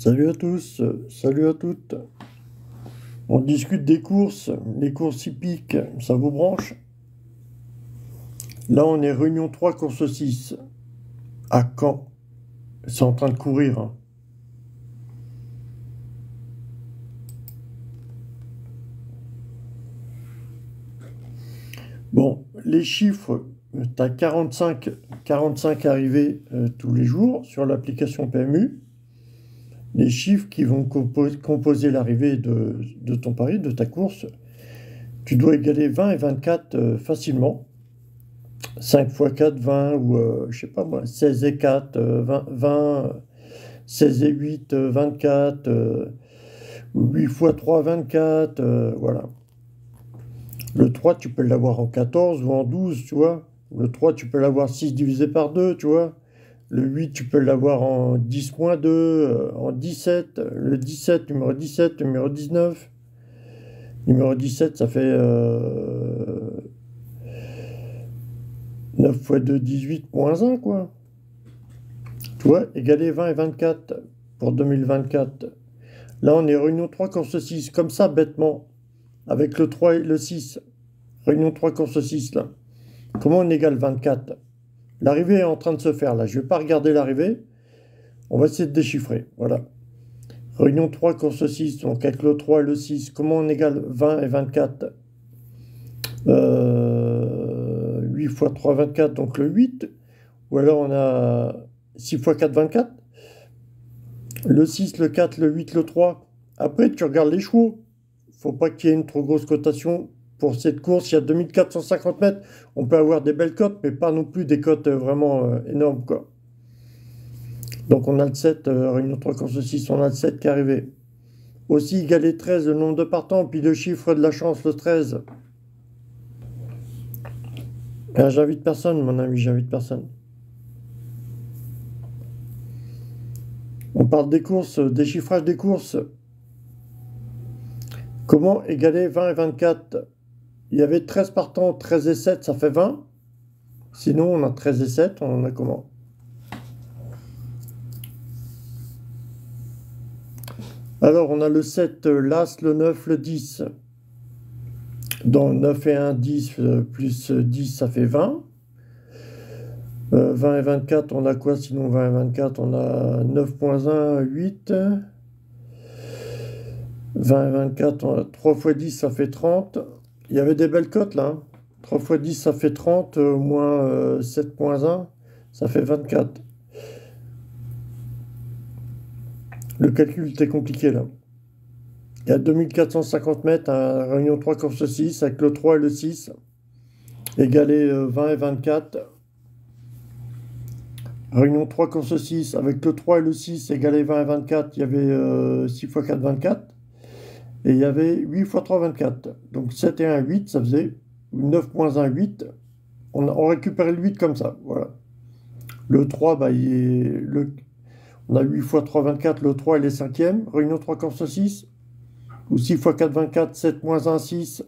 Salut à tous, salut à toutes. On discute des courses, les courses hippiques, ça vous branche? Là, on est réunion 3, course 6. À Caen. C'est en train de courir, hein. Bon, les chiffres, tu as 45 arrivées tous les jours sur l'application PMU. Les chiffres qui vont composer l'arrivée de ton pari, de ta course, tu dois égaler 20 et 24 facilement. 5 x 4, 20, ou je sais pas moi, 16 et 4, 20, 16 et 8, 24, 8 x 3, 24, voilà. Le 3, tu peux l'avoir en 14 ou en 12, tu vois. Le 3, tu peux l'avoir 6 divisé par 2, tu vois. Le 8, tu peux l'avoir en 10 moins 2, en 17. Le 17, numéro 17, numéro 19. Numéro 17, ça fait 9 x 2, 18, moins 1, quoi. Tu vois, égaler 20 et 24 pour 2024. Là, on est réunion 3, course 6. Comme ça, bêtement, avec le 3 et le 6. Réunion 3, course 6, là. Comment on égale 24? L'arrivée est en train de se faire, là. Je ne vais pas regarder l'arrivée. On va essayer de déchiffrer. Voilà. Réunion 3, course 6. Donc, avec le 3 et le 6. Comment on égale 20 et 24? 8 x 3, 24. Donc, le 8. Ou alors, on a 6 x 4, 24. Le 6, le 4, le 8, le 3. Après, tu regardes les chevaux. Il ne faut pas qu'il y ait une trop grosse cotation. Pour cette course, il y a 2450 mètres. On peut avoir des belles cotes, mais pas non plus des cotes vraiment énormes, quoi. Donc on a le 7, réunion 3, course 6, on a le 7 qui est arrivé. Aussi égalé 13, le nombre de partants, puis le chiffre de la chance, le 13. J'invite personne, mon ami, j'invite personne. On parle des courses, déchiffrage des courses. Comment égaler 20 et 24? Il y avait 13 partants, 13 et 7, ça fait 20. Sinon, on a 13 et 7, on en a comment? Alors, on a le 7, l'As, le 9, le 10. Dans 9 et 1, 10, plus 10, ça fait 20. 20 et 24, on a quoi sinon 20 et 24? On a 9 moins 1, 8. 20 et 24, on a 3 x 10, ça fait 30. Il y avait des belles cotes là, hein. 3 x 10, ça fait 30, moins 7 moins 1, ça fait 24. Le calcul était compliqué là. Il y a 2450 mètres à réunion 3, course 6, avec le 3 et le 6, égalé 20 et 24. Réunion 3, course 6, avec le 3 et le 6, égalé 20 et 24, il y avait 6 x 4, 24. Et il y avait 8 x 3, 24. Donc 7 et 1, 8, ça faisait 9 moins 1, 8. On récupérait le 8 comme ça, voilà. Le 3, bah, on a 8 x 3, 24, le 3, il est cinquième. Réunion 3, course 6. Ou 6 x 4, 24, 7 moins 1, 6.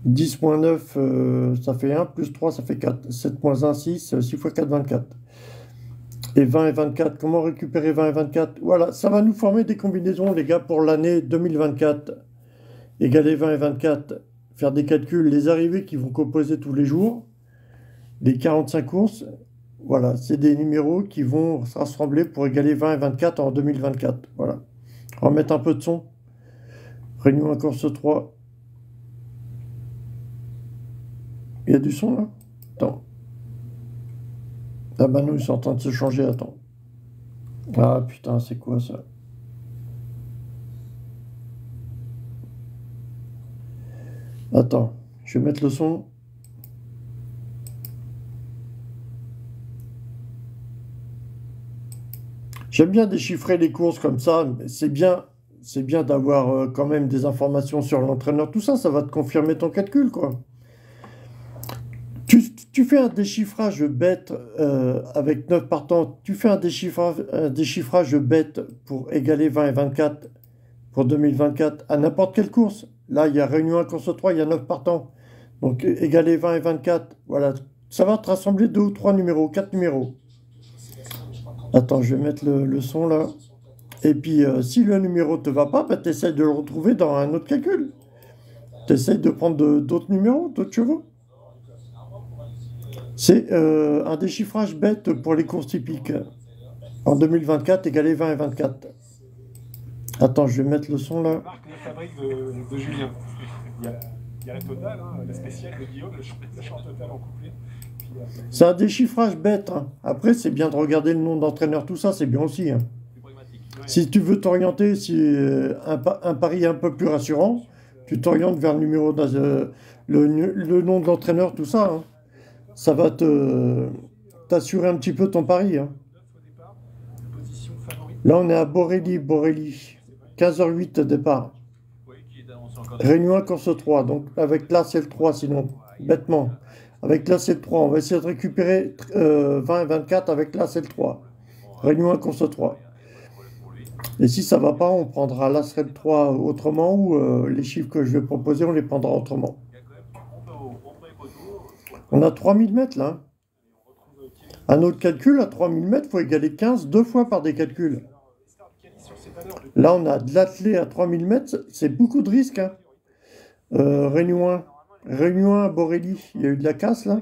10 moins 9, ça fait 1, plus 3, ça fait 4. 7 moins 1, 6, 6 x 4, 24. Et 20 et 24, comment récupérer 20 et 24? Voilà, ça va nous former des combinaisons, les gars, pour l'année 2024. Égaler 20 et 24, faire des calculs, les arrivées qui vont composer tous les jours, les 45 courses. Voilà, c'est des numéros qui vont se rassembler pour égaler 20 et 24 en 2024. Voilà. On va mettre un peu de son. Réunion à course 3. Il y a du son là? Attends. Ah bah non, ils sont en train de se changer, attends. Ah putain, c'est quoi ça? Attends, je vais mettre le son. J'aime bien déchiffrer les courses comme ça, mais c'est bien d'avoir quand même des informations sur l'entraîneur. Tout ça, ça va te confirmer ton calcul, quoi. Tu fais un déchiffrage bête avec 9 partants. Tu fais un déchiffrage bête pour égaler 20 et 24 pour 2024 à n'importe quelle course. Là, il y a réunion 1, course 3, il y a 9 partants. Donc, égaler 20 et 24. Voilà. Ça va te rassembler 2 ou 3 numéros, 4 numéros. Attends, je vais mettre le son là. Et puis, si le numéro te va pas, bah, tu essaies de le retrouver dans un autre calcul. Tu essaies de prendre d'autres numéros, d'autres chevaux. C'est un déchiffrage bête pour les courses typiques. En 2024, égalé 20 et 24. Attends, je vais mettre le son La là. marque de fabrique de Julien. Il y a la totale, hein, la spéciale de Guillaume, le chant total en couplet. Puis, C'est un déchiffrage bête, hein. Après, c'est bien de regarder le nom d'entraîneur, tout ça, c'est bien aussi, hein. ouais. Si tu veux t'orienter, si un pari un peu plus rassurant, tu t'orientes vers le numéro le nom de l'entraîneur, tout ça, hein. Ça va t'assurer un petit peu ton pari, hein. Au départ, position favorite. Là, on est à Borelli. 15h08 départ. Oui, qui est annoncé encore. Réunion 1, course 3. Donc, avec là, c'est le 3, sinon, bêtement. Avec là, c'est le 3. On va essayer de récupérer 20 et 24. Avec là, c'est le 3. Réunion 1, course 3. Et si ça va pas, on prendra l'As le 3 autrement ou les chiffres que je vais proposer, on les prendra autrement. On a 3000 mètres là. Un autre calcul, à 3000 mètres, il faut égaler 15 deux fois par des calculs. Là, on a de l'athlé à 3000 mètres, c'est beaucoup de risques, hein. Réunion 1 à Borelli, il y a eu de la casse là.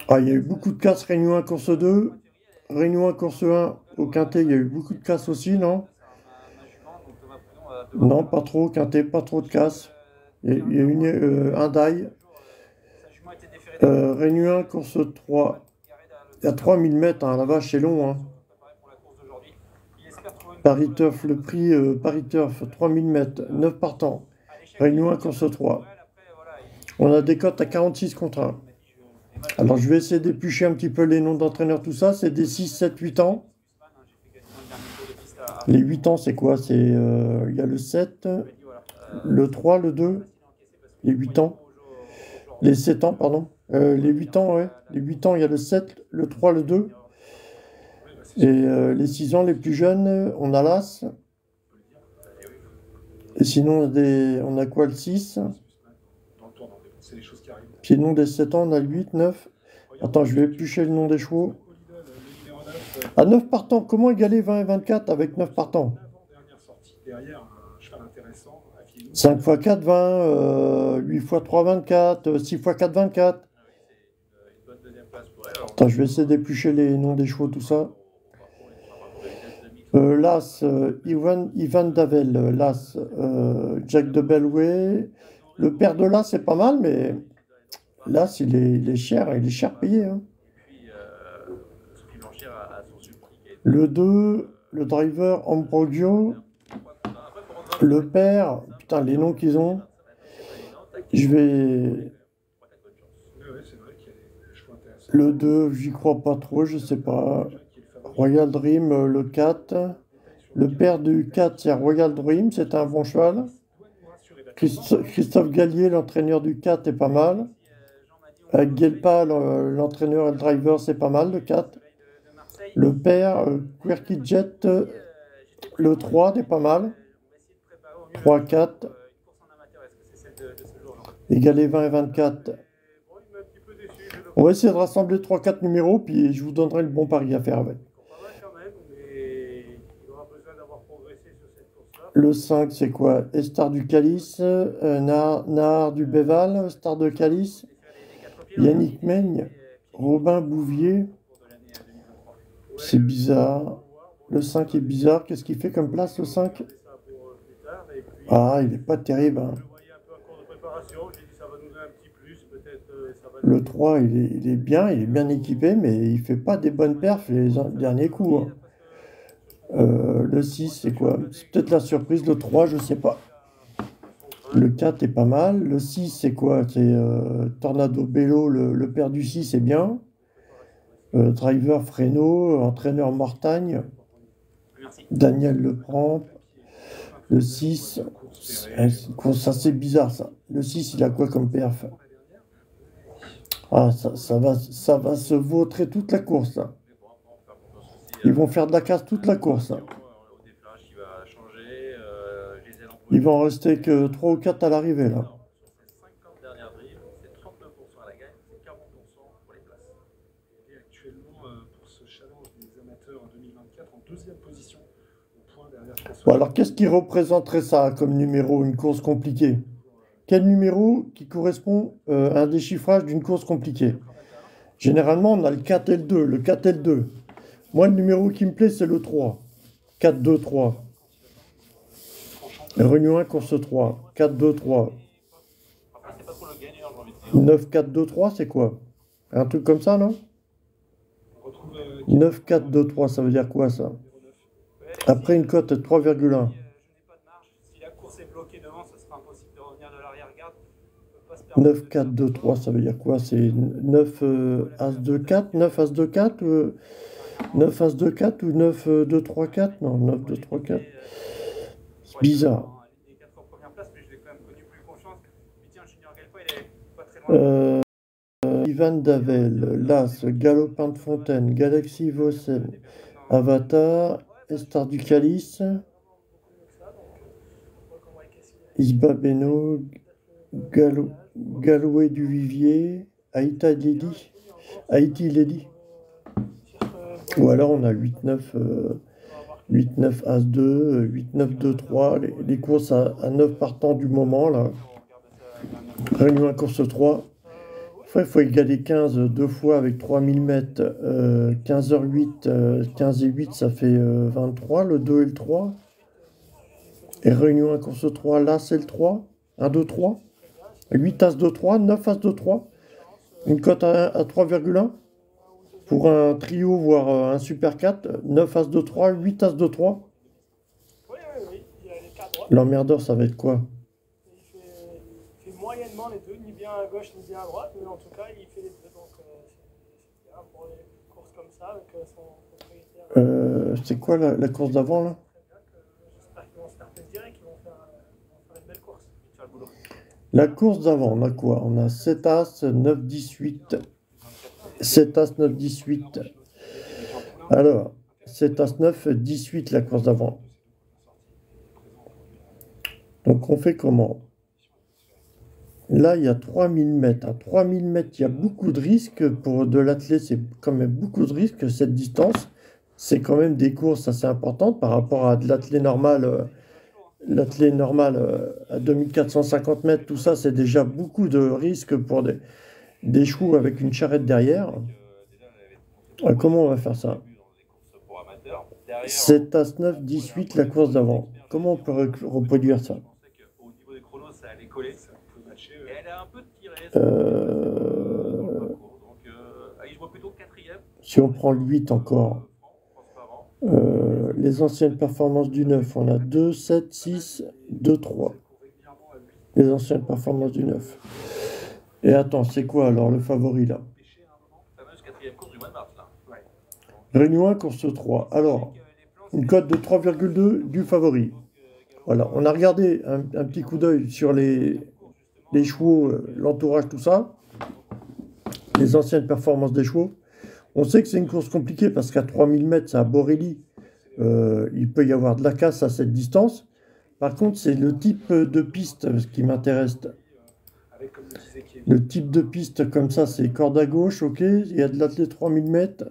Ah, il y a eu beaucoup de casse, Réunion 1, course 2. Réunion 1, course 1 au Quintet, il y a eu beaucoup de casse aussi, non? Non, pas trop, Quintet, pas trop de casse. Il y a eu un die. Réunion 1, course 3. Il y a 3000 mètres, hein, la vache, c'est long, hein. Paris Turf, le prix Paris Turf, 3000 mètres, 9 partants. Réunion 1, course 3. On a des cotes à 46 contre 1. Alors, je vais essayer d'éplucher un petit peu les noms d'entraîneurs, tout ça. C'est des 6, 7, 8 ans. Les 8 ans, c'est quoi? Il y a le 7, le 3, le 2, les 8 ans. Les 7 ans, pardon. Les 8 ans, ouais. Les 8 ans, il y a le 7, le 3, le 2. Et les 6 ans, les plus jeunes, on a l'As. Et sinon, on a quoi, le 6? Sinon, des 7 ans, on a le 8, 9. Attends, je vais éplucher le nom des chevaux. À 9 partants, comment égaler 20 et 24 avec 9 partants? 5 x 4, 20, 8 x 3, 24, 6 x 4, 24. Attends, je vais essayer d'éplucher les noms des chevaux, tout ça. L'As, Ivan Davel, l'As, Jack de Bellway. Le père de l'As, c'est pas mal, mais l'As, il est cher payé, hein. Le 2, le driver Ambrogio. Le père, putain, les noms qu'ils ont. Je vais. Le 2, j'y crois pas trop, je sais pas. Royal Dream, le 4. Le père du 4, c'est Royal Dream, c'est un bon cheval. Christophe Gallier, l'entraîneur du 4, est pas mal. Guelpa, l'entraîneur et le driver, c'est pas mal, le 4. Le père, Quirky Jet, le 3, n'est pas mal. 3, 4. Égalé 20 et 24. On va essayer de rassembler 3-4 numéros, puis je vous donnerai le bon pari à faire avec. Le 5, c'est quoi? Star du Calice, Nahar du Béval, Star de Calice, Yannick Meigne, Robin Bouvier. C'est bizarre. Le 5 est bizarre. Qu'est-ce qu'il fait comme place, le 5? Ah, il n'est pas terrible, hein. Le 3, il est bien équipé, mais il fait pas des bonnes perfs les derniers coups, hein. Le 6, c'est quoi? C'est peut-être la surprise. Le 3, je sais pas. Le 4 est pas mal. Le 6, c'est quoi? C'est Tornado Bello, le père du 6 est bien. Driver Freno, entraîneur Mortagne. Daniel Leprand. Le 6, ça c'est bizarre ça. Le 6, il a quoi comme perf? Ah, ça va se vautrer toute la course, là. Ils vont faire de la casse toute la course, là. Il va en rester que 3 ou 4 à l'arrivée, là. Bon, alors, qu'est-ce qui représenterait ça comme numéro, une course compliquée? Quel numéro qui correspond à un déchiffrage d'une course compliquée? Généralement, on a le 4 et le 2. Le 4 et le 2. Moi, le numéro qui me plaît, c'est le 3. 4, 2, 3. Réunion 1, course 3. 4, 2, 3. 9, 4, 2, 3, c'est quoi? Un truc comme ça, non? 9, 4, 2, 3, ça veut dire quoi, ça? Après une cote de 3,1. 9, 4, 2, 3, ça veut dire quoi? C'est 9 As 2, 4, 9 As 2, 4, 9 As 2, 4 ou 9 2, 3, 4? Non, 9, 2, 3, 4. C'est bizarre. Ivan Davel, Las, Galopin de Fontaine, Galaxy Vossen, Avatar, Estar du Calice, Isba Beno, Galoué du Vivier, Haïti Lady. Ou alors on a 8-9, 8-9 As-2, 8-9, 2-3, les courses à 9 partants du moment, là. Réunion à course 3. Il faut égaler 15 deux fois avec 3000 mètres. 15h08, 15 et 8, ça fait 23, le 2 et le 3. Et réunion à course 3, là c'est le 3. 1, 2, 3. 8 As 2, 3, 9 As 2, 3. Une cote à 3,1. Pour un trio, voire un super 4, 9 As 2, 3, 8 As 2, 3. L'emmerdeur, ça va être quoi? Il fait moyennement les deux, ni bien à gauche ni bien à droite, mais en tout cas, il fait les deux. Donc, c'est bien pour les courses comme ça, avec son propriétaire. C'est quoi la course d'avant, là? J'espère qu'ils vont se faire plaisir et qu'ils vont faire une belle course. La course d'avant, on a quoi? On a 7 As, 9, 18. 7 As, 9, 18. Alors, 7 As, 9, 18, la course d'avant. Donc, on fait comment? Là, il y a 3000 mètres. À 3000 mètres, il y a beaucoup de risques. Pour de l'athlète, c'est quand même beaucoup de risques. Cette distance, c'est quand même des courses assez importantes par rapport à de l'athlète normal. L'athlète normal à 2450 mètres, tout ça, c'est déjà beaucoup de risques pour des chevaux avec une charrette derrière. Comment on va faire ça? 7 As 9, 18, la course d'avant. Comment on peut reproduire ça? Si on prend le 8 encore, les anciennes performances du 9, on a 2, 7, 6, 2, 3. Les anciennes performances du 9. Et attends, c'est quoi alors le favori là? Réunion 1, course 3. Alors, une cote de 3,2 du favori. Voilà, on a regardé un petit coup d'œil sur les chevaux, l'entourage, tout ça, les anciennes performances des chevaux. On sait que c'est une course compliquée parce qu'à 3000 mètres, c'est à Borelli. Il peut y avoir de la casse à cette distance. Par contre, c'est le type de piste qui m'intéresse. Le type de piste comme ça, c'est corde à gauche, ok. Il y a de l'athlète 3000 mètres.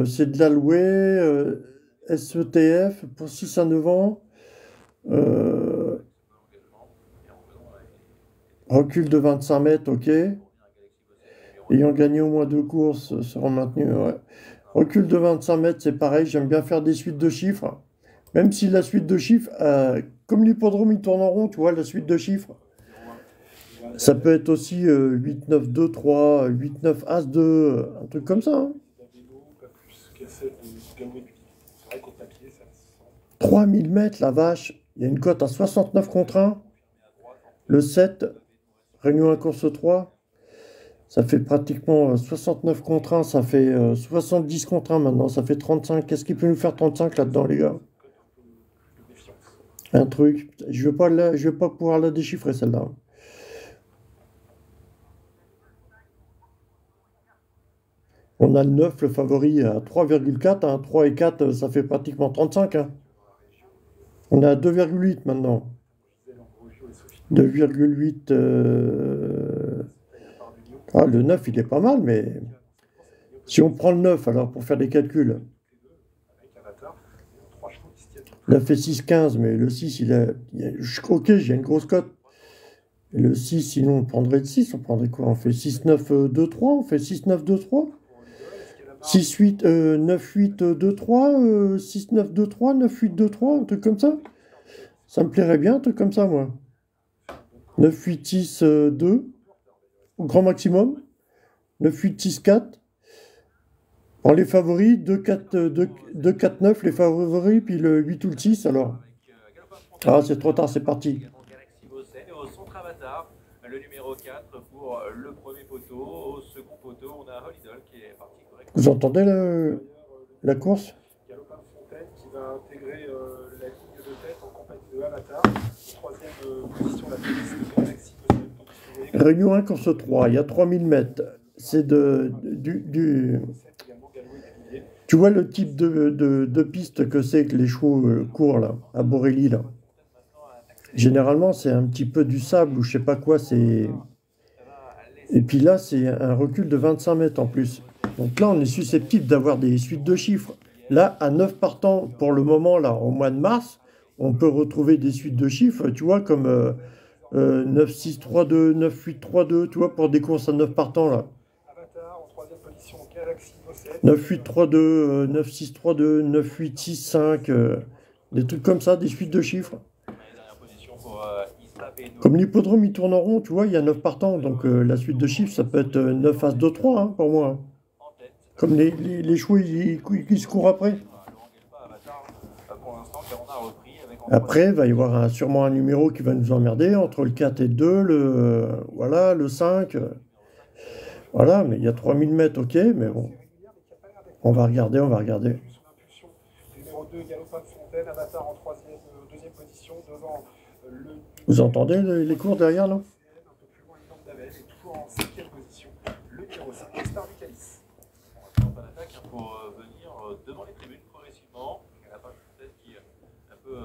C'est de l'alloué, SETF pour 6 à 9 ans. Recul de 25 mètres, ok. Ayant gagné au moins 2 courses, seront maintenus. Ouais. Recul de 25 mètres, c'est pareil. J'aime bien faire des suites de chiffres. Même si la suite de chiffres, comme l'hippodrome, il tourne en rond, tu vois, la suite de chiffres. Ça peut être aussi 8, 9, 2, 3, 8, 9, As 2, un truc comme ça. Hein. 3000 mètres, la vache. Il y a une cote à 69 contre 1. Le 7, Réunion 1, course 3. Ça fait pratiquement 69 contre 1. Ça fait 70 contre 1 maintenant. Ça fait 35. Qu'est-ce qui peut nous faire 35 là-dedans, les gars? Un truc. Je vais pas pouvoir la déchiffrer, celle-là. On a le 9, le favori à 3,4. Hein. 3 et 4, ça fait pratiquement 35. Hein. On est à 2,8 maintenant. 2,8. Ah, le 9, il est pas mal, mais si on prend le 9, alors pour faire des calculs. Il a fait 6,15, mais le 6, ok, j'ai une grosse cote. Et le 6, sinon, on prendrait le 6. On prendrait quoi? On fait 6-9-2-3. On fait 6-9-2-3. 6-8, 9-8-2-3. 6-9-2-3. 9-8-2-3. Un truc comme ça. Ça me plairait bien, un truc comme ça, moi. 9-8-6-2. Au grand maximum. 9-8-6-4. Pour les favoris, 2-4-9, les favoris, puis le 8 ou le 6, alors. Ah, c'est trop tard, c'est parti. Au centre Avatar, le numéro 4 pour le premier poteau. Au second poteau, on a Holidol qui est parti correctement. Vous entendez la course? Galopin Fontaine qui va intégrer la ligne de tête en compagnie de Avatar. Troisième position, la police de Galaxy. Réunion 1, course 3, il y a 3000 mètres. C'est Tu vois le type de piste que c'est que les chevaux courent là, à Borély là. Généralement, c'est un petit peu du sable ou je sais pas quoi. Et puis là, c'est un recul de 25 mètres en plus. Donc là, on est susceptible d'avoir des suites de chiffres. Là, à 9 partants, pour le moment, là, au mois de mars, on peut retrouver des suites de chiffres, tu vois, comme 9-6-3-2, 9-8-3-2, tu vois, pour des courses à 9 partants là. 9-8-3-2, 9-6-3-2, 9-8-6-5, des trucs comme ça, des suites de chiffres. Comme l'hippodrome, il tourne en rond, tu vois, il y a 9 partants, donc la suite de chiffres, ça peut être 9 As 2 3 pour moi. Comme les chevaux, ils se courent après. Après, il va y avoir sûrement un numéro qui va nous emmerder, entre le 4 et le 2, voilà, le 5. Voilà, mais il y a 3000 mètres, ok, mais bon. On va regarder. Numéro 2, Galopin Fontaine, Avatar en deuxième position, devant le... Vous entendez les cours derrière, là? Un peu plus loin, Ivan Davel, et toujours en 5e position, le numéro 5, Star du Calice. On va l'attaque pour venir devant les tribunes progressivement. Galopin Fontaine qui a un peu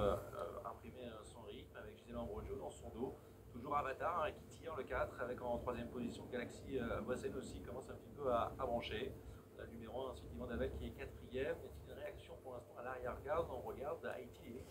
imprimé son rythme avec Gisèle Ambrogio dans son dos. Toujours Avatar qui tire le 4 avec en 3e position Galaxy Boissène aussi commence un petit peu à brancher. Le numéro 1, ensuite Ivan Davel qui est 4e. Y a-t-il une réaction pour l'instant à l'arrière-garde? On regarde Haïti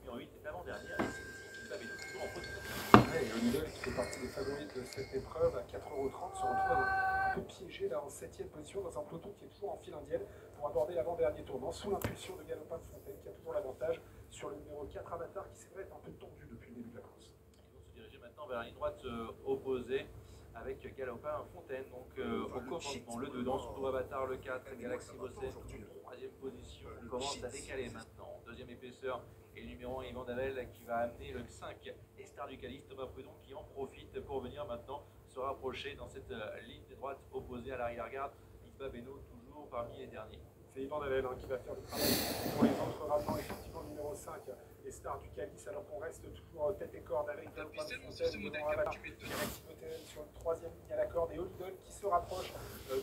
numéro 8 est l'avant-dernière. Et c'est Babino toujours en position. Holidol qui fait partie des favoris de cette épreuve à 4,30 € se retrouve un peu piégé là en 7e position dans un peloton qui est toujours en file indienne pour aborder l'avant-dernier tournant sous l'impulsion de Galopin Fontaine qui a toujours l'avantage sur le numéro 4 Avatar qui c'est vrai est un peu tendu depuis le début de la course. Ils vont se diriger maintenant vers la ligne droite opposée avec Galopin Fontaine, donc au commencement, le 2 dans son dos Avatar, le 4, Galaxy Bossé, 3e position, on commence à décaler maintenant, 2e épaisseur, et le numéro 1 Ivan Davel qui va amener le 5, et Star du Calice, Thomas Prudon qui en profite pour venir maintenant se rapprocher dans cette ligne de droite opposée à l'arrière-garde, Isba Beno toujours parmi les derniers. C'est Ivan Davel qui va faire le travail pour les autres ramenant effectivement le numéro 5 et Star du Calice alors qu'on reste toujours tête et corde avec Galopin Fontaine devant Avatar, Galaxy Bossé sur le 3e ligne à la corde et Holidol qui se rapproche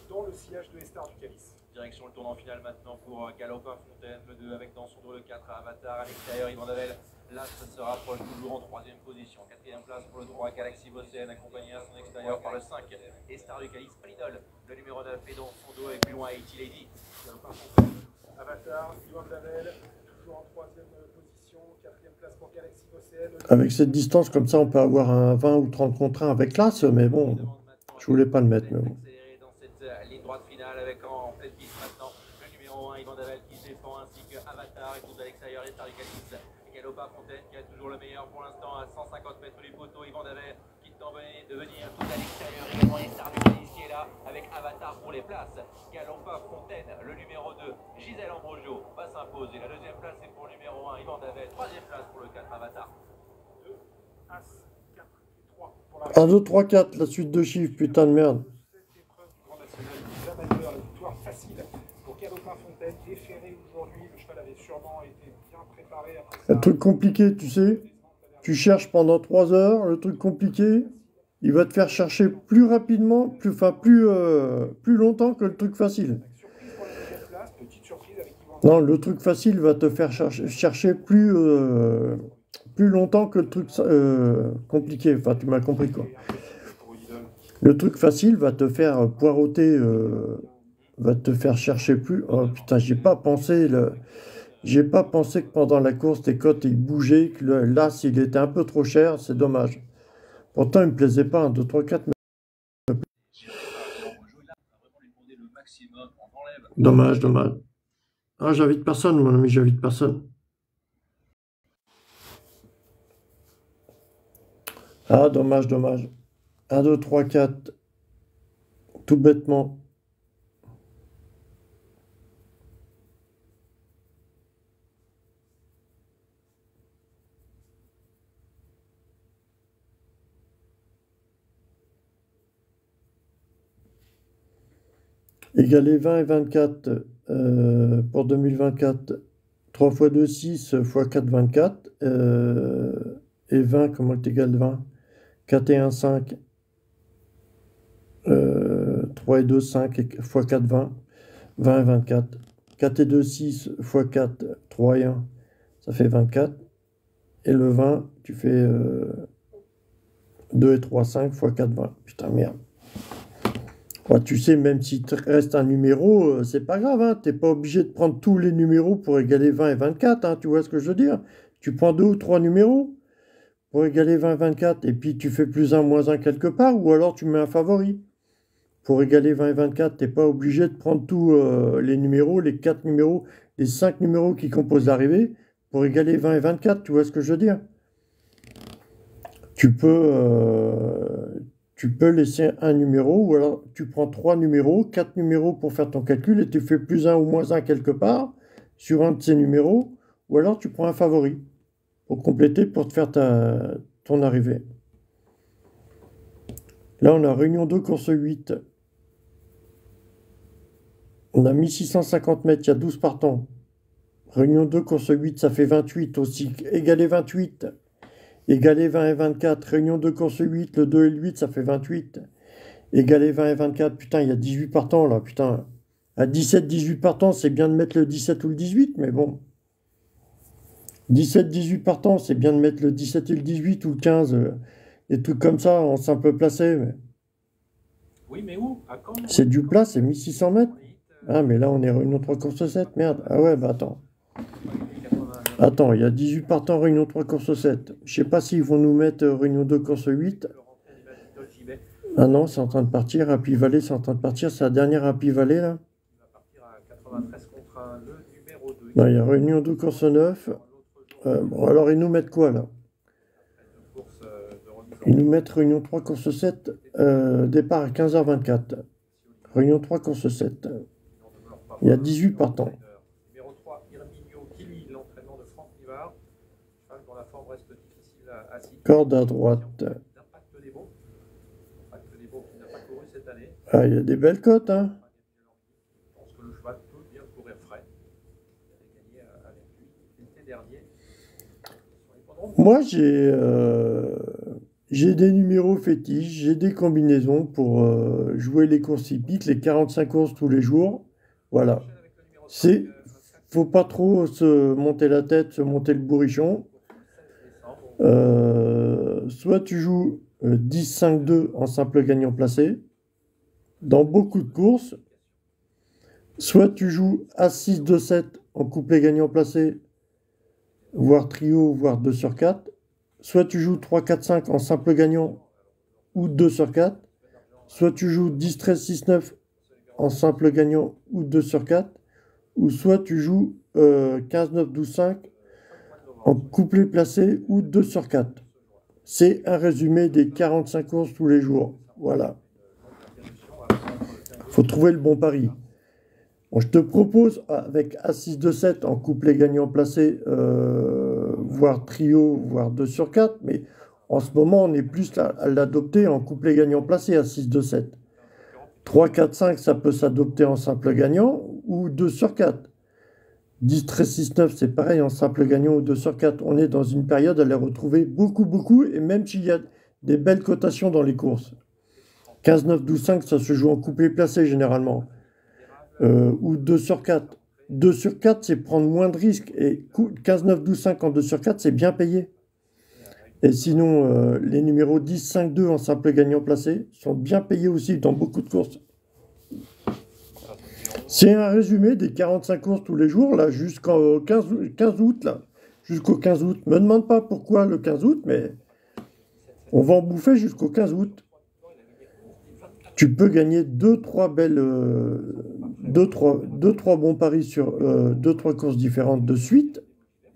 dans le sillage de Star du Calice. Direction le tournant final maintenant pour Galopin Fontaine, le 2 avec dans son dos le 4 Avatar à l'extérieur, Ivan Davel. Là, ça se rapproche toujours en 3e position. 4e place pour le 3 Galaxy Bossé, accompagné à son extérieur par le 5 et Star du Calice, Holidol. Le numéro 9 est dans son dos et plus loin Haïti Lady. Galopin Fontaine, Avatar, Ivan Davel, toujours en 3e position. 4e place pour Galaxy Bossé. Avec cette distance comme ça, on peut avoir un 20 ou 30 contre 1 avec l'As, mais bon, je voulais pas le mettre. Mais bon. Dans cette ligne droite finale avec en pleine piste maintenant le numéro 1 Ivan Davel qui se défend ainsi que Avatar et tout à l'extérieur et Star du Calice. Galopin Fontaine qui a toujours le meilleur pour l'instant à 150 mètres du poteau. Ivan Davel qui tente de venir tout à l'extérieur également et Star du Calice qui est là avec Avatar pour les places. Galopin Fontaine, le numéro 2 Gisèle Ambrogio va s'imposer. La 2e place est pour le numéro 1 Ivan Davel. 3e place pour le 4 Avatar. 2, As, 4 et 3 pour la 1, 2, 3, 4, la suite de chiffres, putain de merde. cette épreuve du Grand National des amateurs, la victoire facile pour Galopin Fontaine, déféré aujourd'hui. Le cheval avait sûrement été bien préparé après ça. Le truc compliqué, tu sais, tu cherches pendant 3 heures, le truc compliqué, il va te faire chercher plus rapidement, plus longtemps que le truc facile. Surprise pour la 2e place, petite surprise avec Ivan Non, le truc facile va te faire chercher plus longtemps que le truc compliqué. Enfin, tu m'as compris quoi. pour Holidol. Le truc facile va te faire poireauter, va te faire chercher plus. Oh putain, j'ai pas pensé J'ai pas pensé que pendant la course, les cotes ils bougeaient, que là, s'il était un peu trop cher, c'est dommage. Pourtant, il me plaisait pas, 1, 2, 3, 4, mais dommage, dommage. Ah, j'invite personne, mon ami, j'invite personne. Ah, dommage, dommage. 1, 2, 3, 4. Tout bêtement. Égaler 20 et 24 pour 2024. 3 x 2, 6 x 4, 24. Et 20, comment est égal 20? 4 et 1, 5. 3 et 2, 5 x 4, 20. 20 et 24. 4 et 2, 6 x 4, 3 et 1. Ça fait 24. Et le 20, tu fais 2 et 3, 5 x 4, 20. Putain, merde. Ouais, tu sais, même s'il te reste un numéro, c'est pas grave, hein. T'es pas obligé de prendre tous les numéros pour égaler 20 et 24, hein, tu vois ce que je veux dire? Tu prends 2 ou 3 numéros pour égaler 20 et 24, et puis tu fais plus 1, moins 1 quelque part, ou alors tu mets un favori. Pour égaler 20 et 24, t'es pas obligé de prendre tous les numéros, les 4 numéros, les 5 numéros qui composent l'arrivée, pour égaler 20 et 24, tu vois ce que je veux dire? Tu peux laisser un numéro, ou alors tu prends 3 numéros, 4 numéros pour faire ton calcul, et tu fais plus 1 ou moins 1 quelque part, sur un de ces numéros, ou alors tu prends un favori, pour compléter, pour te faire ton arrivée. Là, on a Réunion 2, course 8. On a 1650 mètres, il y a 12 partants. Réunion 2, course 8, ça fait 28 aussi. Égaler 28. Égaler 20 et 24. Réunion 2, course 8, le 2 et le 8, ça fait 28. Égaler 20 et 24. Putain, il y a 18 partants là, putain. À 17, 18 partants, c'est bien de mettre le 17 ou le 18, mais bon. 17, 18 partants, c'est bien de mettre le 17 et le 18 ou le 15. Des trucs comme ça, en simple placé. Mais... Oui, mais où? À quand? C'est du plat, c'est 1600 mètres. Ah, mais là, on est Réunion 3, course 7, merde. Ah ouais, bah attends. Attends, il y a 18 partants Réunion 3, course 7. Je sais pas s'ils vont nous mettre Réunion 2, course 8. Ah non, c'est en train de partir. Happy Valley, c'est en train de partir. C'est la dernière Happy Valley, là. Il va partir à 93 contre 1, le numéro 2. Non, il y a Réunion 2, course 9. Bon, alors, ils nous mettent quoi, là? Ils nous mettent Réunion 3, course 7. Départ à 15h24. Réunion 3, course 7. Il y a 18 partants. Numéro 3, Irminio Kili, l'entraînement de Franck Nivard. Cheval dont la forme reste difficile à citer. Corde à droite. L'impact des bons. L'impact des bons qui n'a pas couru cette année. Ah, il y a des belles cotes, hein. Je pense que le cheval peut bien courir frais. Il avait gagné avec lui l'été dernier. Moi, j'ai des numéros fétiches, j'ai des combinaisons pour jouer les courses hippiques, les 45 courses tous les jours. Voilà. Faut pas trop se monter la tête, se monter le bourrichon. Soit tu joues 10-5-2 en simple gagnant placé, dans beaucoup de courses. Soit tu joues As-6-2-7 en couplet gagnant placé, voire trio, voire 2 sur 4. Soit tu joues 3-4-5 en simple gagnant ou 2 sur 4. Soit tu joues 10-13-6-9 en simple gagnant ou 2 sur 4. Ou soit tu joues 15-9-12-5 en couplet placé ou 2 sur 4. C'est un résumé des 45 courses tous les jours. Voilà. Faut trouver le bon pari. Bon, je te propose avec As-6-2-7 en couplet gagnant placé, voire trio, voire 2 sur 4, mais en ce moment, on est plus à l'adopter en couplet gagnant placé à 6-2-7. 3-4-5, ça peut s'adopter en simple gagnant ou 2 sur 4. 10-13-6-9, c'est pareil en simple gagnant ou 2 sur 4. On est dans une période à les retrouver beaucoup, et même s'il y a des belles cotations dans les courses. 15-9-12-5, ça se joue en couplet placé généralement. Ou 2 sur 4. 2 sur 4, c'est prendre moins de risques. Et 15-9-12-5 en 2 sur 4, c'est bien payé. Et sinon, les numéros 10-5-2 en simple gagnant placé sont bien payés aussi dans beaucoup de courses. C'est un résumé des 45 courses tous les jours, là, jusqu'au 15 août, là. Jusqu'au 15 août. Me demande pas pourquoi le 15 août, mais on va en bouffer jusqu'au 15 août. Tu peux gagner 2-3 belles... 2-3 bons paris sur 2-3 courses différentes de suite,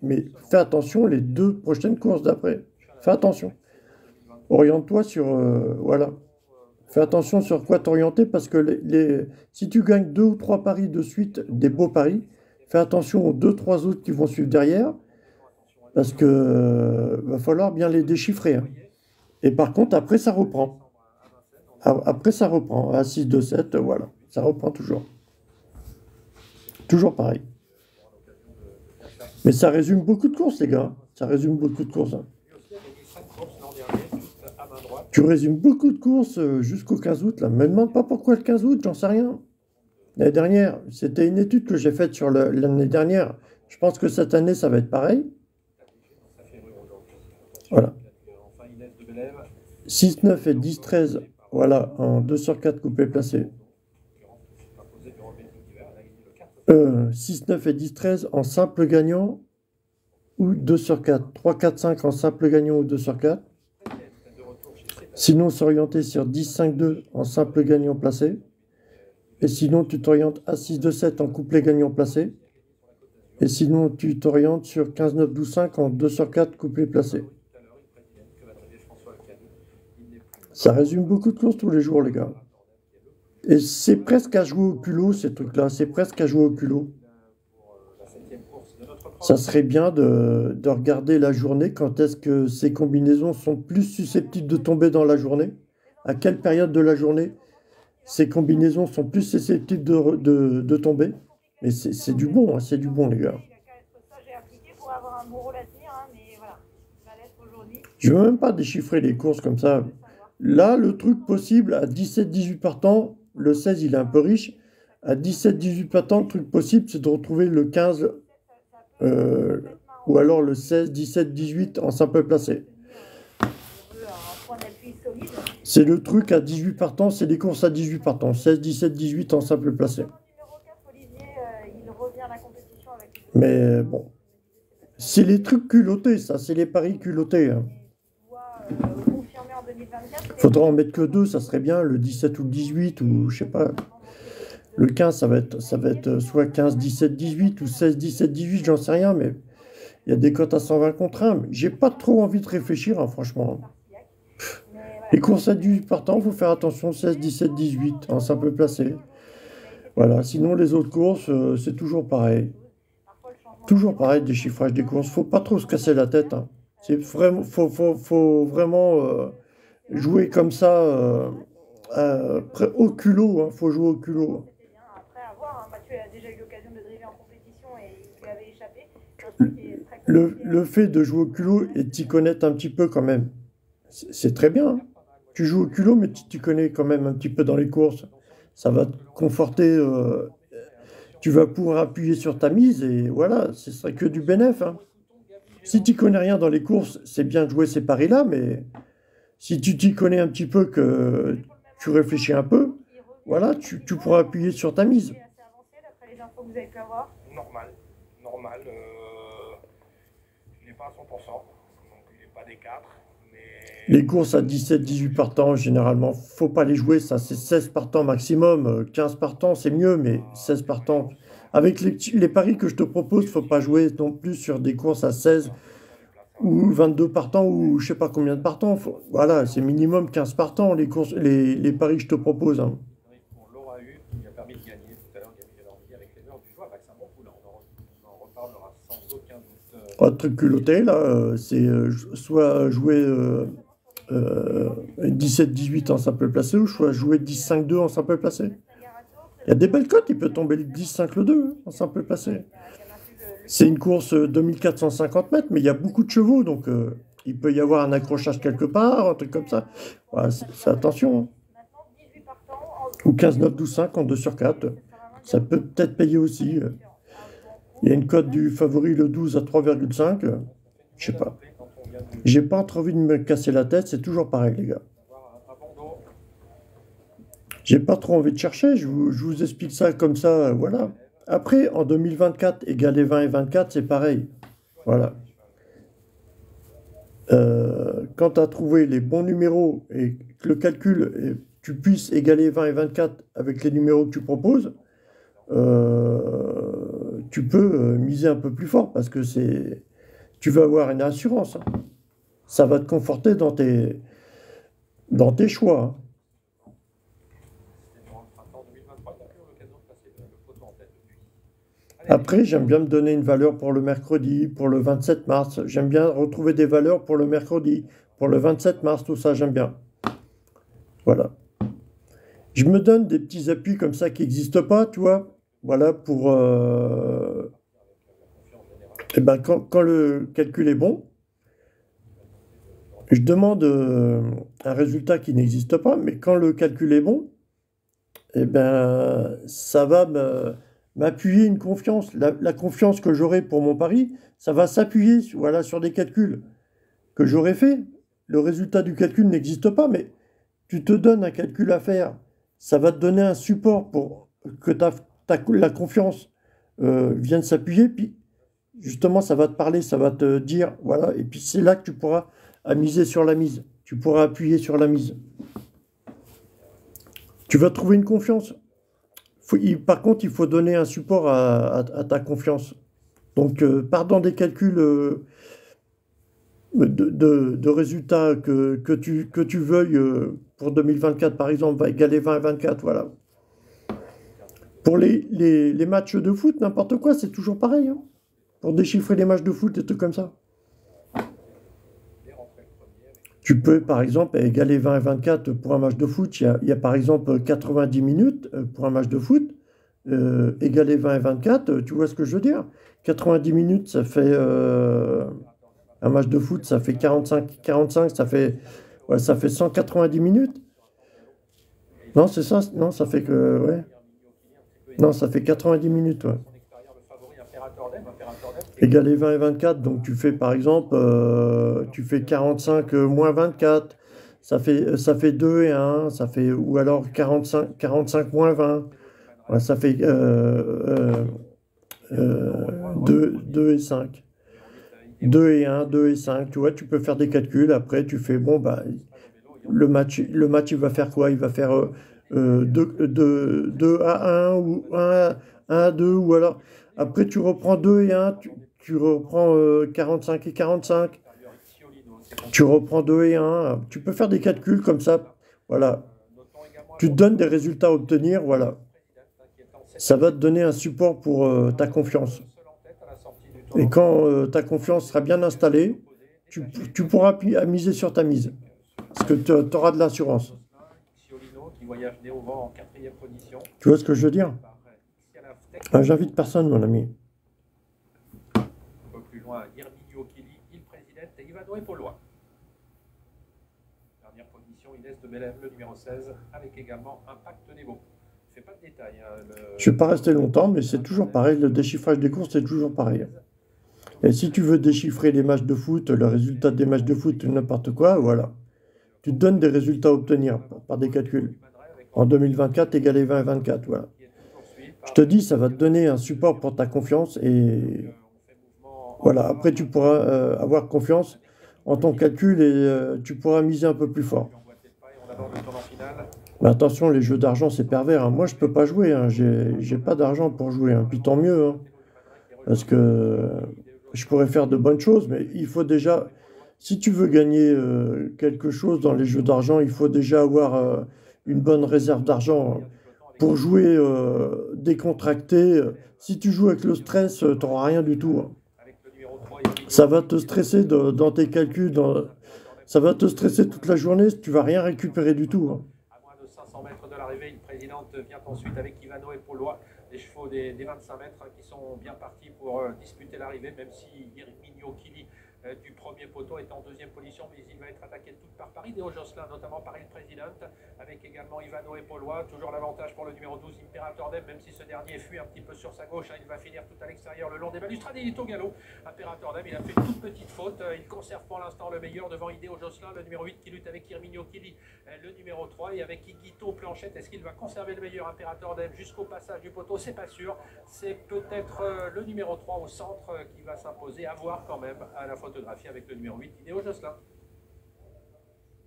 mais fais attention les 2 prochaines courses d'après. Fais attention. Oriente-toi sur... voilà. Fais attention sur quoi t'orienter parce que si tu gagnes 2 ou 3 paris de suite, des beaux paris, fais attention aux 2-3 autres qui vont suivre derrière parce que va falloir bien les déchiffrer, hein. Et par contre, après, ça reprend. Après, ça reprend. À 6, 2, 7, voilà. Ça reprend toujours. Toujours pareil. Mais ça résume beaucoup de courses, les gars. Ça résume beaucoup de courses, hein. Tu résumes beaucoup de courses jusqu'au 15 août, là. Me demande pas pourquoi le 15 août, j'en sais rien. L'année dernière, c'était une étude que j'ai faite sur l'année dernière. Je pense que cette année, ça va être pareil. Voilà. 6, 9 et 10, 13, voilà, en 2 sur 4 coupés placés. 6, 9 et 10, 13 en simple gagnant ou 2 sur 4. 3, 4, 5 en simple gagnant ou 2 sur 4. Sinon, s'orienter sur 10, 5, 2 en simple gagnant placé. Et sinon, tu t'orientes à 6, 2, 7 en couplet gagnant placé. Et sinon, tu t'orientes sur 15, 9, 12, 5 en 2 sur 4 couplet placé. Ça résume beaucoup de courses tous les jours, les gars. Et c'est presque à jouer au culot, ces trucs-là. C'est presque à jouer au culot. Ça serait bien de regarder la journée, quand est-ce que ces combinaisons sont plus susceptibles de tomber dans la journée. À quelle période de la journée ces combinaisons sont plus susceptibles de tomber. Mais c'est du bon, hein, c'est du bon, les gars. Je ne veux même pas déchiffrer les courses comme ça. Là, le truc possible, à 17-18 partants, le 16, il est un peu riche. À 17-18 partants, le truc possible, c'est de retrouver le 15 ou alors le 16, 17, 18 en simple placé. C'est le truc à 18 partants, c'est les courses à 18 partants. 16, 17, 18 en simple placé. Mais bon, c'est les trucs culottés, ça, c'est les paris culottés, hein. Faudra en mettre que 2, ça serait bien, le 17 ou le 18, ou je sais pas. Le 15, ça va être soit 15, 17, 18, ou 16, 17, 18, j'en sais rien, mais il y a des cotes à 120 contre 1. J'ai pas trop envie de réfléchir, hein, franchement. Les courses à 18 partants, il faut faire attention, 16, 17, 18, en simple placé. Voilà, sinon les autres courses, c'est toujours pareil. Toujours pareil, déchiffrage des courses. Faut pas trop se casser la tête, hein. C'est vraiment, faut vraiment jouer comme ça, au culot, hein. Faut jouer au culot. Le fait de jouer au culot et de t'y connaître un petit peu quand même, c'est très bien, hein. Tu joues au culot, mais tu t'y connais quand même un petit peu dans les courses. Ça va te conforter. Tu vas pouvoir appuyer sur ta mise et voilà, ce serait que du bénéf, hein. Si tu connais rien dans les courses, c'est bien de jouer ces paris-là, mais si tu t'y connais un petit peu, que tu réfléchis un peu, voilà, tu pourras appuyer sur ta mise. Normal. Il n'est pas à 100%, donc il n'est pas des 4. Mais... Les courses à 17-18 partants, généralement, faut pas les jouer, ça c'est 16 partants maximum. 15 partants, c'est mieux, mais 16 partants. Avec les paris que je te propose, faut pas jouer non plus sur des courses à 16 ou 22 partants ou je sais pas combien de partants. Voilà, c'est minimum 15 partants les paris que je te propose, hein. On l'aura eu, il a permis de gagner tout à l'heure, Gabriel Ordi avec les heures du jour, avec un bon coup là, on en reparlera sans aucun doute. Pas de truc culotté, là, c'est soit jouer 17-18 en simple placé ou soit jouer 10-5-2 en simple placé. Il y a des belles cotes, il peut tomber le 10-5 le 2 en simple placé. C'est une course 2450 mètres, mais il y a beaucoup de chevaux, donc il peut y avoir un accrochage quelque part, un truc comme ça. Voilà, c'est attention, hein. Ou 15, 9, 12, 5 en 2 sur 4. Ça peut peut-être payer aussi. Il y a une cote du favori le 12 à 3,5. Je sais pas. J'ai pas trop envie de me casser la tête, c'est toujours pareil, les gars. J'ai pas trop envie de chercher, je vous explique ça comme ça, voilà. Après, en 2024, égaler 20 et 24, c'est pareil. Voilà. Quand tu as trouvé les bons numéros et que le calcul, tu puisses égaler 20 et 24 avec les numéros que tu proposes, tu peux miser un peu plus fort parce que tu vas avoir une assurance, hein. Ça va te conforter dans tes choix, hein. Après, j'aime bien me donner une valeur pour le mercredi, pour le 27 mars. J'aime bien retrouver des valeurs pour le mercredi, pour le 27 mars, tout ça, j'aime bien. Voilà. Je me donne des petits appuis comme ça qui n'existent pas, tu vois. Voilà, pour... eh ben, quand le calcul est bon, je demande un résultat qui n'existe pas, mais quand le calcul est bon, eh ben, ça va m'appuyer une confiance. La confiance que j'aurai pour mon pari, ça va s'appuyer voilà, sur des calculs que j'aurais fait. Le résultat du calcul n'existe pas, mais tu te donnes un calcul à faire. Ça va te donner un support pour que la confiance vienne s'appuyer. Puis justement, ça va te parler, ça va te dire, voilà. Et puis c'est là que tu pourras miser sur la mise. Tu pourras appuyer sur la mise. Tu vas trouver une confiance. Par contre, il faut donner un support à ta confiance. Donc, pars dans des calculs de résultats que tu veuilles pour 2024, par exemple, va égaler 20 à 24, voilà. Pour les matchs de foot, n'importe quoi, c'est toujours pareil, hein. Pour déchiffrer les matchs de foot, des trucs comme ça. Tu peux, par exemple, égaler 20 et 24 pour un match de foot. Il y a par exemple 90 minutes pour un match de foot. Égaler 20 et 24, tu vois ce que je veux dire? 90 minutes, ça fait... un match de foot, ça fait 45, ça fait 190 minutes. Non, c'est ça? Non, ça fait que... Ouais. Non, ça fait 90 minutes, ouais. Égaler 20 et 24, donc tu fais par exemple, tu fais 45 moins 24, ça fait 2 et 1, ça fait, ou alors 45 moins 20, ouais, ça fait 2 et 5. 2 et 1, 2 et 5, tu vois, tu peux faire des calculs, après tu fais, bon, bah, le match il va faire quoi? Il va faire 2 à 1 ou 1 à 2, ou alors, après tu reprends 2 et 1, tu reprends 45 et 45, tu reprends 2 et 1, tu peux faire des calculs comme ça, voilà. Tu te donnes des résultats à obtenir, voilà. Ça va te donner un support pour ta confiance. Et quand ta confiance sera bien installée, tu pourras miser sur ta mise. Parce que tu auras de l'assurance. Tu vois ce que je veux dire? Ah, j'invite personne, mon ami. Un peu plus loin, Irminio Kili, il Presidente et Ivano Epolois. Dernière position, Inès de Bélève, le numéro 16, avec également Impact Nebo. Je ne fais pas de détails. Je ne vais pas rester longtemps, mais c'est toujours pareil. Le déchiffrage des courses, c'est toujours pareil. Et si tu veux déchiffrer les matchs de foot, le résultat des matchs de foot, n'importe quoi, voilà. Tu te donnes des résultats à obtenir par des calculs. En 2024, égaler 20 et 24, voilà. Je te dis, ça va te donner un support pour ta confiance et voilà. Après, tu pourras avoir confiance en ton calcul et tu pourras miser un peu plus fort. Mais attention, les jeux d'argent, c'est pervers, hein. Moi, je peux pas jouer, hein. J'ai pas d'argent pour jouer, hein. Puis tant mieux, hein. Parce que je pourrais faire de bonnes choses, mais il faut déjà, si tu veux gagner quelque chose dans les jeux d'argent, il faut déjà avoir une bonne réserve d'argent pour jouer décontracté. Si tu joues avec le stress, tu n'auras rien du tout, hein. Ça va te stresser dans tes calculs, ça va te stresser toute la journée, tu vas rien récupérer du tout, hein. À moins de 500 mètres de l'arrivée, une présidente vient ensuite avec Ivano Epolois, des chevaux des 25 mètres qui sont bien partis pour disputer l'arrivée, même si Irminio Kili du premier poteau est en deuxième position, mais il va être attaqué tout par Paris Déo Josselin, notamment par le président, avec également Ivano et Paulois. Toujours l'avantage pour le numéro 12, Imperator Dem, même si ce dernier fuit un petit peu sur sa gauche. Il va finir tout à l'extérieur, le long des balustrades. Il est au galop. Imperator Dem, il a fait une toute petite faute. Il conserve pour l'instant le meilleur devant Idéo Josselin, le numéro 8 qui lutte avec Irminio Kili, le numéro 3, et avec Iguito Planchette. Est-ce qu'il va conserver le meilleur Imperator Dem jusqu'au passage du poteau? C'est pas sûr. C'est peut-être le numéro 3 au centre qui va s'imposer, à voir quand même à la photographie avec le numéro 8, Idéo Josselin.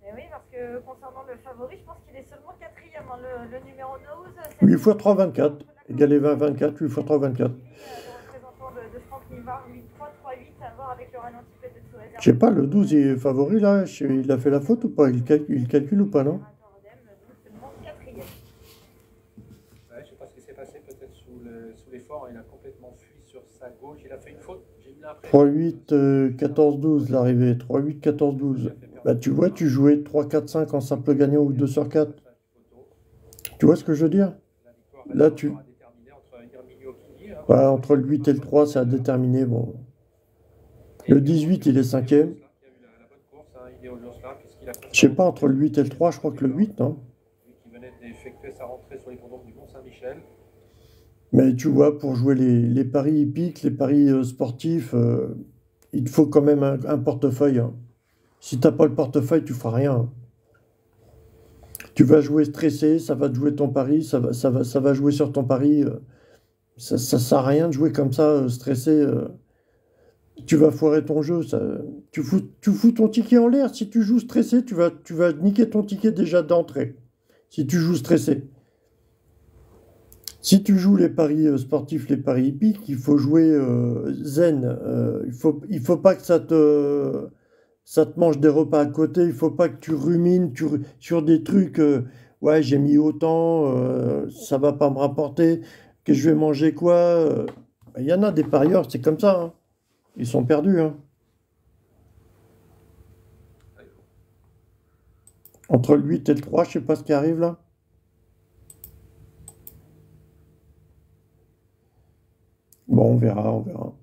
Et oui, parce que concernant le favori, je pense qu'il est seulement quatrième. Hein, le numéro 12. 8 x 3, 24. Égalé 20, 24, 8 x 3, 24. Le représentant de Franck Nivard, 8, 3, 3, 8, à voir avec le ralenti peut-être sous réserve. Je sais pas, le 12 est favori là. Il a fait la faute ou pas? Il calcule ou pas, non? Seulement quatrième. Ouais, je ne sais pas ce qui s'est passé, peut-être sous l'effort, il a complètement fui sur sa gauche, il a fait une faute, j'ai eu l'impression. 3, 8, 14, 12 l'arrivée, 3, 8, 14, 12. Bah tu vois, tu jouais 3, 4, 5 en simple gagnant ou 2 sur 4. Tu vois ce que je veux dire? Là tu... Voilà, entre le 8 et le 3, ça a déterminé, bon... Le 18, il est 5e. Je sais pas, entre le 8 et le 3, je crois que le 8, non? Qui venait d'effectuer sa rentrée sur l'hippodrome du Mont-Saint-Michel. Mais tu vois, pour jouer les paris hippiques, les paris sportifs, il te faut quand même un portefeuille. Hein. Si tu n'as pas le portefeuille, tu feras rien. Tu vas jouer stressé, ça va te jouer ton pari, ça va jouer sur ton pari. Ça sert à rien de jouer comme ça, stressé. Tu vas foirer ton jeu. Tu fous ton ticket en l'air. Si tu joues stressé, tu vas niquer ton ticket déjà d'entrée. Si tu joues stressé. Si tu joues les paris sportifs, les paris hippiques, il faut jouer zen. Il faut pas que ça te mange des repas à côté. Il faut pas que tu rumines sur des trucs. Ouais, j'ai mis autant, ça va pas me rapporter. Que je vais manger quoi? Il y en a des parieurs, c'est comme ça. Hein. Ils sont perdus. Hein. Entre le 8 et le 3, je sais pas ce qui arrive là. Bon, on verra, on verra.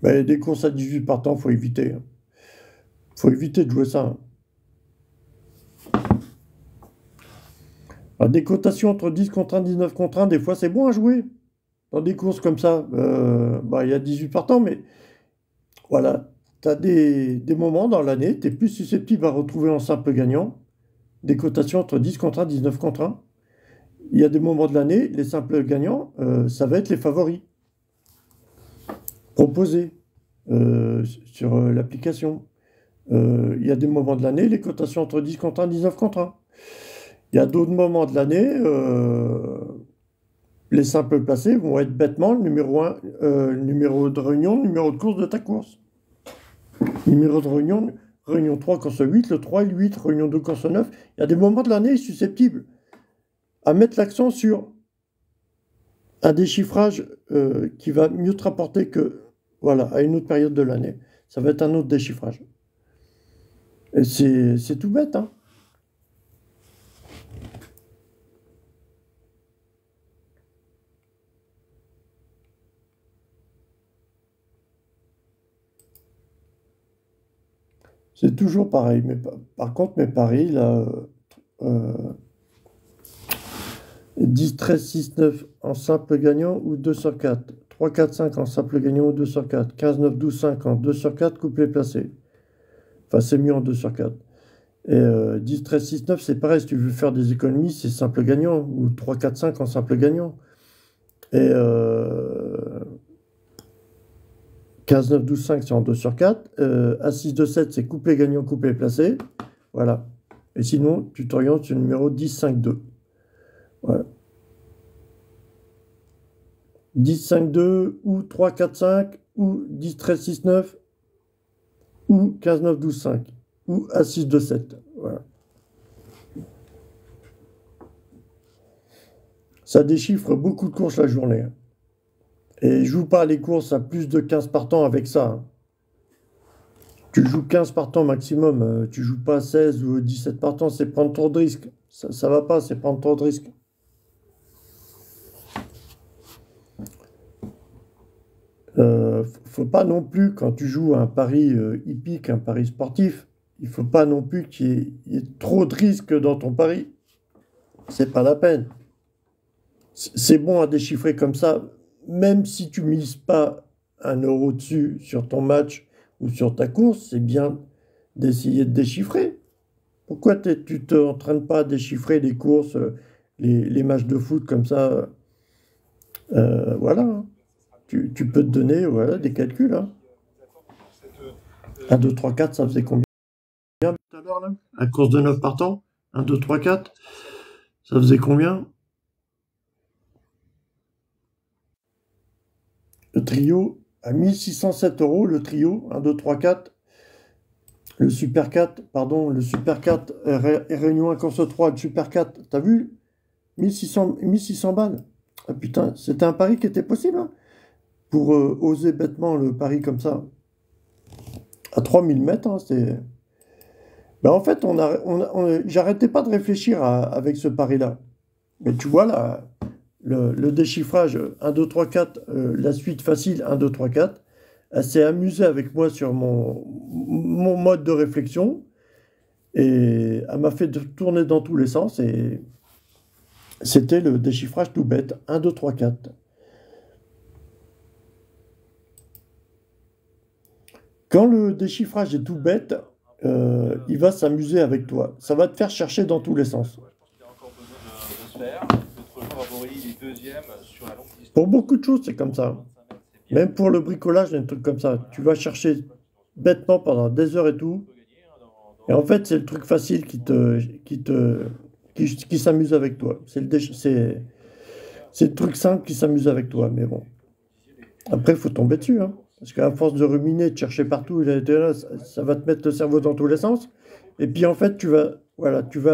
Mais des courses à 18 partants, faut éviter. Hein. Faut éviter de jouer ça. Hein. Alors, des cotations entre 10 contre 1, 19 contre 1, des fois c'est bon à jouer. Dans des courses comme ça, il y a 18 partants, mais voilà, tu as des moments dans l'année, tu es plus susceptible à retrouver en simple gagnant des cotations entre 10 contre 1, 19 contre 1. Il y a des moments de l'année, les simples gagnants, ça va être les favoris proposés sur l'application. Il y a des moments de l'année, les cotations entre 10 contre 1, 19 contre 1. Il y a d'autres moments de l'année, les simples placés vont être bêtement le numéro 1, numéro de réunion, le numéro de course de ta course. Numéro de réunion, réunion 3, course 8, le 3 et le 8, réunion 2, course 9. Il y a des moments de l'année susceptibles à mettre l'accent sur un déchiffrage qui va mieux te rapporter que voilà, à une autre période de l'année. Ça va être un autre déchiffrage. Et c'est tout bête, hein. C'est toujours pareil, mais par contre, mes paris, là, 10, 13, 6, 9 en simple gagnant ou 2 sur 4. 3, 4, 5 en simple gagnant ou 2 sur 4. 15, 9, 12, 5 en 2 sur 4, couplet placé. Enfin, c'est mieux en 2 sur 4. Et 10, 13, 6, 9, c'est pareil, si tu veux faire des économies, c'est simple gagnant, ou 3, 4, 5 en simple gagnant. Et 15, 9, 12, 5, c'est en 2 sur 4. A6, 2, 7, c'est couplet gagnant, couplet placé. Voilà. Et sinon, tu t'orientes sur le numéro 10, 5, 2. Voilà. 10, 5, 2, ou 3, 4, 5, ou 10, 13, 6, 9, ou 15, 9, 12, 5, ou A6, 2, 7. Voilà. Ça déchiffre beaucoup de courses la journée. Et joue pas les courses à plus de 15 partants avec ça. Hein. Tu joues 15 partants maximum. Tu joues pas 16 ou 17 partants. C'est prendre trop de risques. Ça va pas, c'est prendre trop de risques. Faut pas non plus, quand tu joues à un pari hippique, un pari sportif, il faut pas non plus qu'il y ait trop de risques dans ton pari. C'est pas la peine. C'est bon à déchiffrer comme ça, même si tu mises pas 1 € dessus sur ton match ou sur ta course, c'est bien d'essayer de déchiffrer. Pourquoi tu t'entraînes pas à déchiffrer les courses, les matchs de foot comme ça? Voilà, hein. Tu peux te donner voilà, des calculs. Hein. 1, 2, 3, 4, ça faisait combien tout à l'heure là? À course de 9 partants? 1, 2, 3, 4. Ça faisait combien? Le trio à 1607 €, le trio, 1, 2, 3, 4. Le Super 4, pardon, le Super 4, Réunion 1, course 3, le Super 4, t'as vu? 1600 balles. Ah putain, c'était un pari qui était possible, hein, pour oser bêtement le pari comme ça. À 3000 mètres, hein, c'est... Ben, en fait, j'arrêtais pas de réfléchir avec ce pari-là. Mais tu vois, là, le déchiffrage 1, 2, 3, 4, la suite facile 1, 2, 3, 4, elle s'est amusée avec moi sur mon mode de réflexion et elle m'a fait tourner dans tous les sens et c'était le déchiffrage tout bête 1, 2, 3, 4. Quand le déchiffrage est tout bête, il va s'amuser avec toi. Ça va te faire chercher dans tous les sens. Je pense qu'il a encore besoin de se faire. Notre favori, il est deuxième sur la longue distance. Pour beaucoup de choses, c'est comme ça. 25 mètres, c'est bien. Même pour le bricolage, des trucs comme ça. Tu vas chercher bêtement pendant des heures et tout. On peut gagner, hein, Et en fait, c'est le truc facile qui s'amuse avec toi. C'est le truc simple qui s'amuse avec toi. Mais bon. Après, il faut tomber dessus. Hein. Parce qu'à force de ruminer, de chercher partout, ça va te mettre le cerveau dans tous les sens. Et puis en fait, tu vas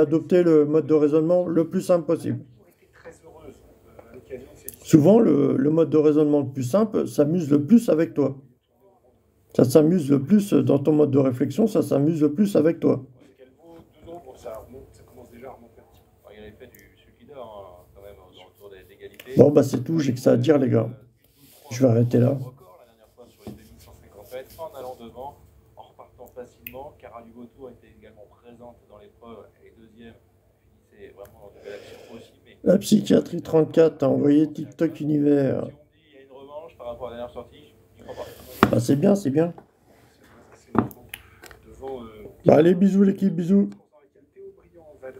adopter le mode de raisonnement le plus simple possible. Très heureuse à l'occasion de ces discussions. Souvent, le mode de raisonnement le plus simple s'amuse le plus avec toi. Ça s'amuse le plus dans ton mode de réflexion, ça s'amuse le plus avec toi. C'est qu'elle vaut 2 ans, bon, ça remonte, ça commence déjà à remonter un petit peu. Enfin, il y a l'effet du celui qui dort, hein, quand même, autour des égalités. Bon, bah c'est tout, j'ai que ça à dire, les gars. Je vais arrêter là. Record la dernière fois sur les 2150 mètres, en allant devant, en repartant facilement. Cara Lugoto était également présente dans l'épreuve. Elle est deuxième, finissait vraiment dans de belles actions aussi. Mais La psychiatrie 34, t'as envoyé TikTok univers. si on me dit qu'il y a une revanche par rapport à la dernière sortie, je n'y crois pas. Bah c'est bien, c'est bien. C'est devant. Bah allez, bisous l'équipe, bisous.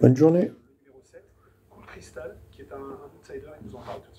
Bonne journée. Le numéro 7, Cool Crystal, qui est un outsider, il nous en parle tout de suite.